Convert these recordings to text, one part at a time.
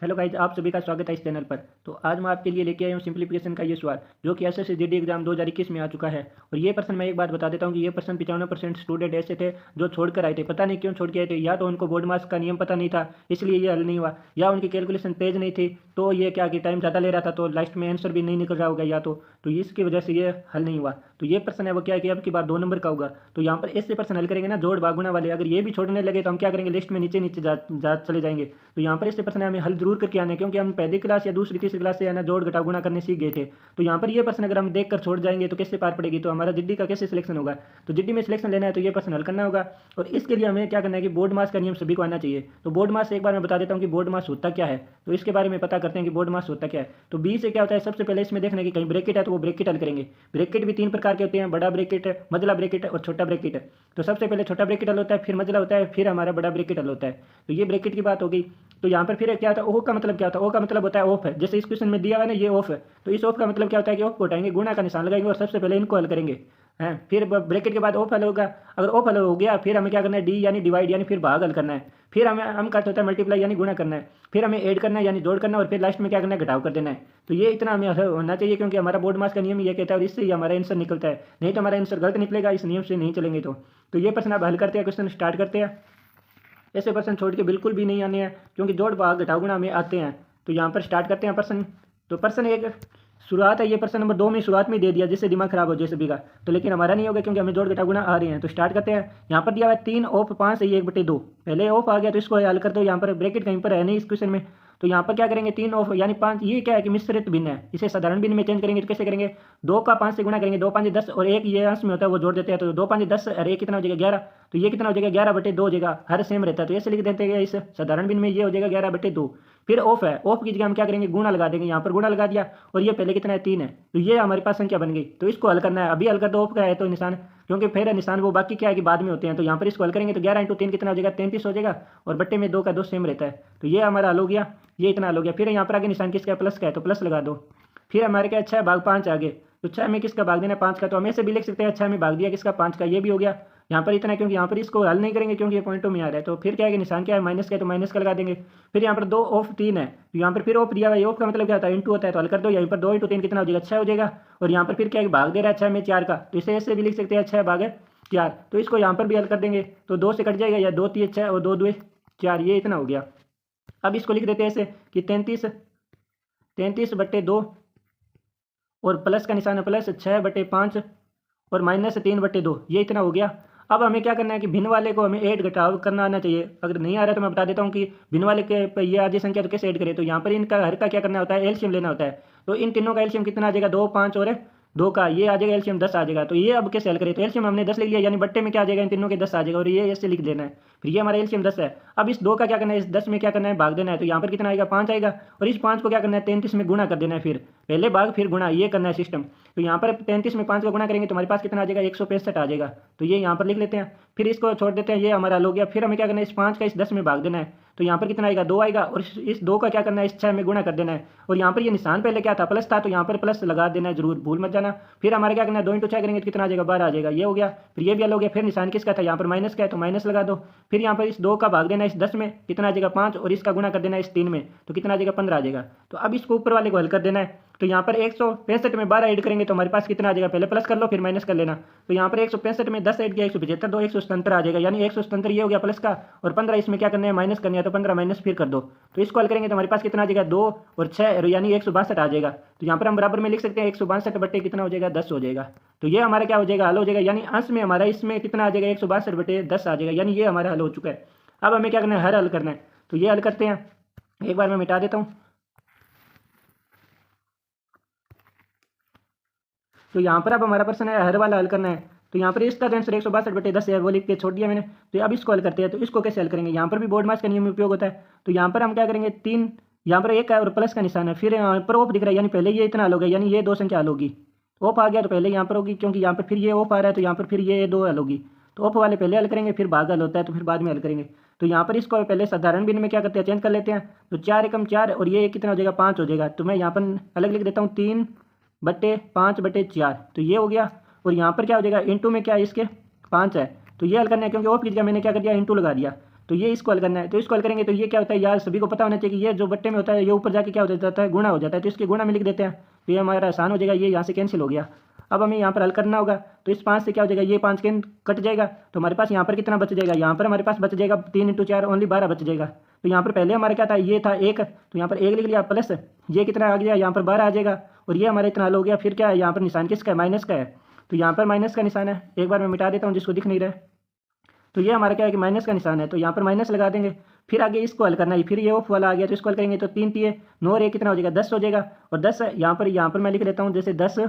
Hello guys, आप सभी का स्वागत है इस चैनल पर। तो आज मैं आपके लिए लेके आया हूँ सिंप्लीफिकेशन का ये सवाल जो कि एसएससी जीडी एग्जाम 2021 में आ चुका है। और ये प्रश्न मैं एक बात बता देता हूँ कि ये प्रश्न 95% स्टूडेंट ऐसे थे जो छोड़ कर आए थे। पता नहीं क्यों छोड़ के आए थे, या तो उनको बोर्ड मार्क्स का नियम पता नहीं था इसलिए ये हल नहीं हुआ, या उनकी कैलकुलेशन तेज नहीं थी तो ये क्या कि टाइम ज़्यादा ले रहा था तो लास्ट में आंसर भी नहीं निकल रहा होगा, या तो इसकी वजह से ये हल नहीं हुआ। तो ये प्रश्न है वो क्या है कि अब की बार 2 नंबर का होगा। तो यहाँ पर ऐसे प्रश्न हल करेंगे ना जोड़ बागुना वाले, अगर ये भी छोड़ने लगे तो हम क्या करेंगे, लिस्ट में नीचे नीचे जा चले जाएंगे। तो यहाँ पर इससे प्रश्न हमें हल जरूर करके आने, क्योंकि हम पहली क्लास या दूसरी तीसरी क्लास से है ना जोड़ घटा गुणा करने सीख गए थे। तो यहाँ पर ये प्रश्न अगर हम देख कर छोड़ जाएंगे तो कैसे पार पड़ेगी, तो हमारा जिड्डी का कैसे सिलेक्शन होगा। तो जिड्डी में सिलेक्शन लेना है तो ये प्रश्न हल करना होगा। और इसके लिए हमें क्या करना है कि बोर्ड मास का नियम सभी को आना चाहिए। तो बोर्ड मास एक बार मैं बता देता हूँ कि बोर्ड मास होता क्या है, तो इसके बारे में पता करते हैं कि बोर्ड मास होता क्या है। तो बी से क्या होता है, सबसे पहले इसमें देखना है कि कहीं ब्रैकेट है तो वो ब्रैकेट हल करेंगे। ब्रैकेट भी 3 प्रकार के होते हैं, बड़ा ब्रैकेट, मझला ब्रैकेट और छोटा ब्रैकेट। तो सबसे पहले छोटा ब्रैकेट हल होता है, फिर मझला होता है, फिर हमारा बड़ा ब्रैकेट हल होता है। तो ये ब्रैकेट की बात हो गई। तो यहाँ पर फिर क्या होता है, ओ का मतलब क्या होता है, ओ का मतलब होता है ऑफ है। जैसे इस क्वेश्चन में दिया हुआ है ना, ये ऑफ है, तो इस ऑफ का मतलब क्या होता है कि ऑफ को हटाएंगे, गुणा का निशान लगाएंगे और सबसे पहले इनको हल करेंगे हैं। फिर ब्रैकेट के बाद ऑफ हल होगा। अगर ऑफ हल हो गया फिर हमें क्या करना है, डी यानी डिवाइड यानी फिर भाग हल करना है। फिर हमें हम का होता है मल्टीप्लाई यानी गुणा करना है। फिर हमें ऐड करना है यानी जोड़ करना है, और फिर लास्ट में क्या करना है, घटाव कर देना है। तो ये इतना हमें होना चाहिए, क्योंकि हमारा बोर्ड मास का नियम ये कहता है और इससे ही हमारा आंसर निकलता है। नहीं तो हमारा आंसर गलत निकलेगा, इस नियम से नहीं चलेंगे। तो ये प्रश्न आप हल करते हैं, क्वेश्चन स्टार्ट करते हैं। ऐसे प्रश्न छोड़ के बिल्कुल भी नहीं आने हैं, क्योंकि जोड़ भाग घटाव गुणा में आते हैं। तो यहाँ पर स्टार्ट करते हैं प्रश्न। तो प्रश्न एक शुरुआत है, ये प्रश्न नंबर 2 में शुरुआत में दे दिया जिससे दिमाग खराब हो जाए सभी का। तो लेकिन हमारा नहीं होगा क्योंकि हमें जोड़ घटा गुणा आ रहे हैं। तो स्टार्ट करते हैं। यहाँ पर दिया हुआ है 3 ऑफ 5 है, ये 1/2। पहले ऑफ आ गया तो इसको हल कर दो। यहाँ पर ब्रैकेट कहीं पर है नहीं इस क्वेश्चन में। तो यहाँ पर क्या करेंगे, 3 ऑफ यानी 5, ये क्या है कि मिश्रित भिन्न है, इसे साधारण भिन्न में चेंज करेंगे। तो कैसे करेंगे, 2 का 5 से गुणा करेंगे, 2 5 10, और एक ये अंश में होता है वो जोड़ देते हैं। तो 2 5 10 और एक कितना हो जाएगा 11। तो ये कितना हो जाएगा 11/2 हो जाएगा, हर सेम रहता है। तो ऐसे लिख देते हैं इस साधारण भिन्न में, ये हो जाएगा 11/2। फिर ऑफ है, ऑफ की जगह हम क्या करेंगे, गुणा लगा देंगे। यहाँ पर गुणा लगा दिया और ये पहले कितना है 3 है, तो ये हमारे पास संख्या बन गई। तो इसको हल करना है, अभी हल कर दो ऑफ का है तो निशान, क्योंकि फिर निशान वो बाकी क्या है कि बाद में होते हैं। तो यहाँ पर इसको हल करेंगे तो 11 × 3 कितना हो जाएगा, 33 हो जाएगा, और बट्टे में 2 का 2 सेम रहता है। तो ये हमारा हल हो गया, ये इतना हल हो गया। फिर यहाँ पर आगे निशान किसका है, प्लस का है, तो प्लस लगा दो। फिर हमारे क्या 6 भाग 5 आगे, तो 6 में किसका भाग देना है, 5 का। तो हम ऐसे भी लिख सकते हैं 6 में भाग दिया किसका, 5 का, ये भी हो गया। यहाँ पर इतना है, क्योंकि यहाँ पर इसको हल नहीं करेंगे क्योंकि ये पॉइंटों में आ रहा है। तो फिर क्या है कि निशान क्या है, माइनस का है, तो माइनस का लगा देंगे। फिर यहाँ पर 2 ऑफ 3 है, तो यहाँ पर फिर ऑफ दिया हुआ है, ऑफ का मतलब क्या होता है, इंटू होता है। तो हल कर दो, यहाँ पर 2 × 3 कितना हो जाएगा, 6 हो जाएगा। और यहाँ पर फिर क्या है, भाग दे रहा है 6 में 4 का, तो इसे ऐसे भी लिख सकते हैं 6 भाग 4। तो इसको यहाँ पर भी हल कर देंगे तो 2 से कट जाएगा, या 2 3 6 और 2 2 4, ये इतना हो गया। अब इसको लिख देते हैं ऐसे कि 33/2, और प्लस का निशान है प्लस, 6/5 और -3/2, ये इतना हो गया। अब हमें क्या करना है कि भिन्न वाले को हमें ऐड घटाव करना आना चाहिए। अगर नहीं आ रहा है तो मैं बता देता हूँ कि भिन्न वाले के पे ये आधी संख्या तो कैसे ऐड करें। तो यहाँ पर इनका हर का क्या करना होता है, एलसीएम लेना होता है। तो इन तीनों का एलसीएम कितना आ जाएगा, 2 5 और 2 का, ये आ जाएगा एलसीएम 10 आ जाएगा। तो ये अब कैसे हल करें, तो एलसीएम हमने 10 ले लिया, यानी बट्टे में क्या आ जाएगा, इन तीनों के 10 आ जाएगा, और ये ऐसे लिख देना है। फिर ये हमारा एलसीएम 10 है। अब इस 2 का क्या करना है, इस 10 में क्या करना है, भाग देना है। तो यहाँ पर कितना आएगा, 5 आएगा, और इस 5 को क्या करना है, 33 में गुणा कर देना है। फिर पहले भाग फिर गुणा, ये करना है सिस्टम। तो यहाँ पर 33 में 5 का गुणा करेंगे तो हमारे पास कितना आ जाएगा, 165 आ जाएगा। तो ये यहाँ पर लिख लेते हैं, फिर इसको छोड़ देते हैं, ये हमारा हल हो गया। फिर हमें क्या करना है, इस 5 का इस 10 में भाग देना है। तो यहाँ पर कितना आएगा, 2 आएगा, और इस 2 का क्या करना है, इस 6 में गुणा कर देना है। और यहाँ पर ये निशान पहले क्या था, प्लस था, तो यहाँ पर प्लस लगा देना है, जरूर भूल मत जाना। फिर हमारे क्या करना है, 2 × 6 करेंगे तो कितना आ जाएगा, 12 आ जाएगा, ये हो गया। फिर ये भी हल हो गया। फिर निशान किसका था, यहाँ पर माइनस का है, तो माइनस लगा दो। फिर यहाँ पर इस 2 का भाग देना है इस 10 में, कितना आ जाएगा 5, और इसका गुणा कर देना है इस 3 में, तो कितना आ जाएगा 15 आ जाएगा। तो अब इसको ऊपर वाले को हल कर देना है। तो यहाँ पर 165 में 12 ऐड करेंगे तो हमारे पास कितना आ जाएगा, पहले प्लस कर लो फिर माइनस कर लेना। तो यहाँ पर 165 में 10 ऐड किया 175, 2 177 आ जाएगा, यानी 177 ये हो गया प्लस का, और 15 इसमें क्या करना है, माइनस करना है। तो 15 माइनस फिर कर दो। तो इसको हल करेंगे तो हमारे पास कितना आ जाएगा, 2 और 6, यानी 162 आ जाएगा। तो यहाँ पर हम बराबर में लिख सकते हैं 162 बटे कितना हो जाएगा, 10 हो जाएगा। तो ये हमारा क्या हो जाएगा, हल हो जाएगा, यानी अंश में हमारा इसमें कितना आ जाएगा, 162/10 आ जाएगा, यानी ये हमारा हल हो चुका है। अब हमें क्या करना है, हर हल करना है। तो ये हल करते हैं, एक बार मैं मिटा देता हूँ। तो यहाँ पर अब हमारा प्रश्न है हर वाला हल करना है। तो यहाँ पर इसका तो आंसर 162/10 है, वो लिख के छोड़ दिया मैंने। तो अब इसको हल करते हैं। तो इसको कैसे हल करेंगे, यहाँ पर भी बोर्ड मास का नियम उपयोग होता है। तो यहाँ पर हम क्या करेंगे, 3 यहाँ पर 1 है और प्लस का निशान है, फिर यहाँ पर ऑफ दिख रहा है, यानी पहले ये इतना हल होगा, यानी ये 2 संख्या हल होगी। ऑफ आ गया तो पहले यहाँ पर होगी, क्योंकि यहाँ पर फिर ये ऑफ आ रहा है, तो यहाँ पर फिर ये 2 हल होगी। तो ऑफ वाले पहले हल करेंगे, फिर भाग हल होता है तो फिर बाद में हल करेंगे। तो यहाँ पर इसको पहले साधारण भिन्न में क्या करते हैं, चेंज कर लेते हैं। तो 4 एकम 4, और ये कितना हो जाएगा, 5 हो जाएगा। तो मैं यहाँ पर अलग लिख देता हूँ, 3/5/4, तो ये हो गया। और यहाँ पर क्या हो जाएगा, इंटू में क्या है, इसके 5 है। तो ये हल करना है, क्योंकि ऑफ की जगह मैंने क्या कर दिया, इंटू लगा दिया। तो ये इसको हल करना है। तो इसको हल करेंगे तो ये क्या होता है यार, सभी को पता होना चाहिए कि ये जो बट्टे में होता है ये ऊपर जाके क्या हो जाता है, गुणा हो जाता है। तो इसके गुणा में लिख देते हैं, तो ये हमारा आसान हो जाएगा, ये यहाँ से कैंसिल हो गया। अब हमें यहाँ पर हल करना होगा, तो इस 5 से क्या हो जाएगा, ये 5 कट जाएगा, तो हमारे पास यहाँ पर कितना बच जाएगा, यहाँ पर हमारे पास बच जाएगा 3 × 4 ओनली 12 बच जाएगा। तो यहाँ पर पहले हमारा क्या था, ये था 1, तो यहाँ पर 1 लिख लिया, प्लस ये कितना आ गया, यहाँ पर 12 आ जाएगा, और ये हमारा इतना हल हो गया। फिर क्या है, यहाँ पर निशान किसका है, माइनस का है, तो यहाँ पर माइनस का निशान है। एक बार मैं मिटा देता हूँ जिसको दिख नहीं रहा है। तो ये हमारा क्या है कि माइनस का निशान है, तो यहाँ पर माइनस लगा देंगे। फिर आगे इसको हल करना है, फिर ये ऑफ वाला आ गया, तो इसको हल करेंगे तो 3 × 9 और 1 कितना हो जाएगा, 10 हो जाएगा। और 10 यहाँ पर मैं लिख देता हूँ जैसे 10,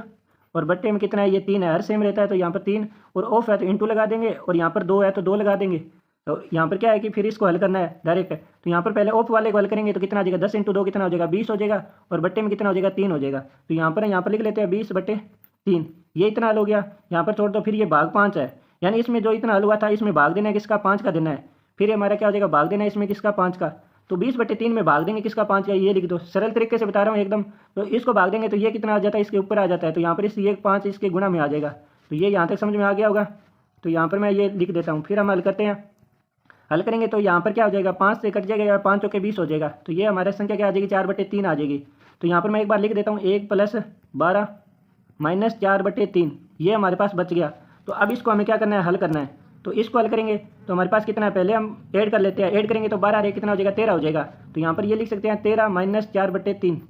और बट्टे में कितना है, ये 3 है, हर सेम रहता है, तो यहाँ पर 3, और ऑफ है तो इंटू लगा देंगे, और यहाँ पर 2 है तो 2 लगा देंगे। तो यहाँ पर क्या है कि फिर इसको हल करना है डायरेक्ट। तो यहाँ पर पहले ऑफ वाले को हल करेंगे तो कितना आ जाएगा, 10 × 2 कितना हो जाएगा, 20 हो जाएगा, और बट्टे में कितना हो जाएगा, 3 हो जाएगा। तो यहाँ पर लिख लेते हैं 20/3, ये इतना हल हो गया। यहाँ पर छोड़ दो, फिर ये भाग 5 है, यानी इसमें जो इतना हल हुआ था इसमें भाग देना है किसका, 5 का देना है। फिर हमारा क्या हो जाएगा, भाग देना है इसमें किसका, 5 का। तो 20/3 में भाग देंगे किसका, 5 का, ये लिख दो, सरल तरीके से बता रहा हूँ एकदम। तो इसको भाग देंगे तो ये कितना आ जाता है, इसके ऊपर आ जाता है, तो यहाँ पर ये 5 इसके गुणा में आ जाएगा। तो ये यहाँ तक समझ में आ गया होगा। तो यहाँ पर मैं ये लिख देता हूँ, फिर हम हल करते हैं। हल करेंगे तो यहाँ पर क्या हो जाएगा, 5 से कट जाएगा, 5 के 20 हो जाएगा। तो ये हमारे संख्या क्या आ जाएगी, 4/3 आ जाएगी। तो यहाँ पर मैं एक बार लिख देता हूँ, 1 + 12 - 4/3, ये हमारे पास बच गया। तो अब इसको हमें क्या करना है, हल करना है। तो इसको हल करेंगे तो हमारे पास कितना है, पहले हम ऐड कर लेते हैं, ऐड करेंगे तो 12 कितना हो जाएगा, 13 हो जाएगा। तो यहाँ पर ये लिख सकते हैं 13 - 4/3,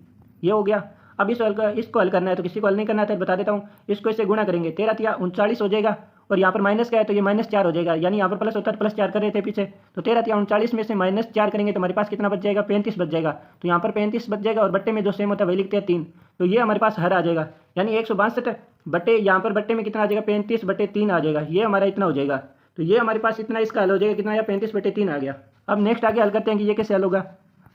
ये हो गया। अब इसको हल करना है, तो किसी को हल नहीं करना था, बता देता हूँ। इसको इससे गुणा करेंगे, 13 × 3 = 39 हो जाएगा, और यहाँ पर माइनस का है तो ये -4 हो जाएगा, यानी यहाँ पर प्लस होता है, +4 कर रहे थे पीछे। तो 13 × 3 = 39 में से -4 करेंगे तो हमारे पास कितना बच जाएगा, 35 बच जाएगा। तो यहाँ पर 35 बच जाएगा, और बट्टे में जो सेम होता है वही लिखते हैं 3। तो ये हमारे पास हर आ जाएगा, यानी 162 बट्टे, यहाँ पर बट्टे में कितना आ जाएगा, 35/3 आ जाएगा, ये हमारा इतना हो जाएगा। तो ये हमारे पास इतना इसका हल हो जाएगा, कितना आया, 35/3 आ गया। अब नेक्स्ट आगे हल करते हैं कि ये कैसे हल होगा।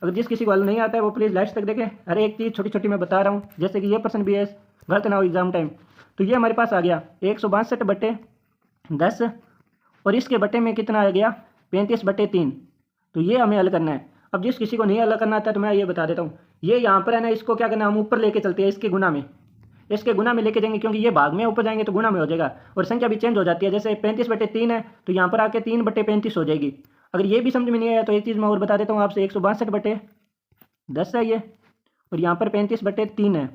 अगर जिस किसी को हल नहीं आता है वो प्लीज़ लास्ट तक देखें, हर एक चीज़ छोटी छोटी मैं बता रहा हूँ, जैसे कि ये पर्सन भी है, गलत ना हो एग्जाम टाइम। तो ये हमारे पास आ गया 162/10, और इसके बट्टे में कितना आ गया, 35/3। तो ये हमें हल करना है। अब जिस किसी को नहीं हल करना आता तो मैं ये बता देता हूँ, ये यहाँ पर है ना, इसको क्या करना है, हम ऊपर लेके चलते हैं, इसके गुना में लेके जाएंगे, क्योंकि ये भाग में ऊपर जाएंगे तो गुना में हो जाएगा, और संख्या भी चेंज हो जाती है। जैसे 35/3 है तो यहाँ पर आके 3/35 हो जाएगी। अगर ये भी समझ में नहीं आया तो एक चीज़ मैं और बता देता हूँ आपसे, 162/10 है ये, और यहाँ पर 35/3 है।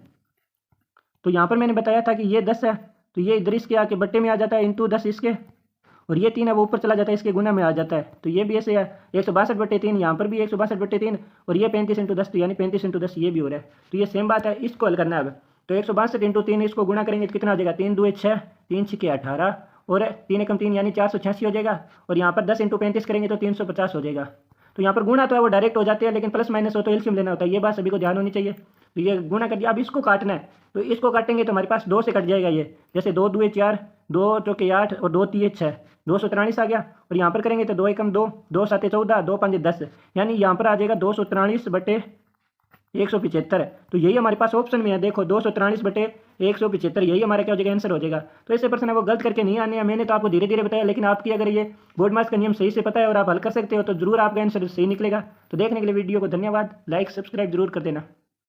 तो यहाँ पर मैंने बताया था कि ये 10 है, तो ये इधर इसके आके बट्टे में आ जाता है, इंटू 10 इसके, और ये 3 है वो ऊपर चला जाता है, इसके गुना में आ जाता है। तो ये भी ऐसे है, 162/3, यहाँ पर भी 162/3, और ये 35 × 10, तो यानी 35 × 10 ये भी हो रहा है। तो ये सेम बात है, इसको हल करना है अब। तो 162 × 3 इसको गुणा करेंगे तो कितना हो जाएगा, 3 × 2 = 6, 3 × 6 = 18, और 3 × 3 यानी 486 हो जाएगा। और यहाँ पर 10 × 35 करेंगे तो 350 हो जाएगा। तो यहाँ पर गुणा तो है वो डायरेक्ट हो जाते हैं, लेकिन प्लस माइनस हो तो एलसीएम लेना होता है, ये बात सभी को ध्यान होनी चाहिए। तो ये गुणा कर दिया। अब इसको काटना है, तो इसको काटेंगे तो हमारे पास 2 से कट जाएगा ये, जैसे 2 × 2 = 4, 2 × 4 = 8, और 2 × 3 = 6, 243 आ गया। और यहाँ पर करेंगे तो 2 × 1 = 2, 2 × 7 = 14, 2 × 5 = 10, यानी यहाँ पर आ जाएगा 243/175। तो यही हमारे पास ऑप्शन में है, देखो 243/175, यही हमारा क्या हो जाएगा, आंसर हो जाएगा। तो ऐसे पर्सन है वो गलत करके नहीं आने हैं, मैंने तो आपको धीरे धीरे बताया, लेकिन आपकी अगर ये बोर्ड मार्क्स का नियम सही से पता है और आप हल कर सकते हो तो जरूर आपका आंसर सही निकलेगा। तो देखने के लिए वीडियो को धन्यवाद, लाइक सब्सक्राइब जरूर कर देना।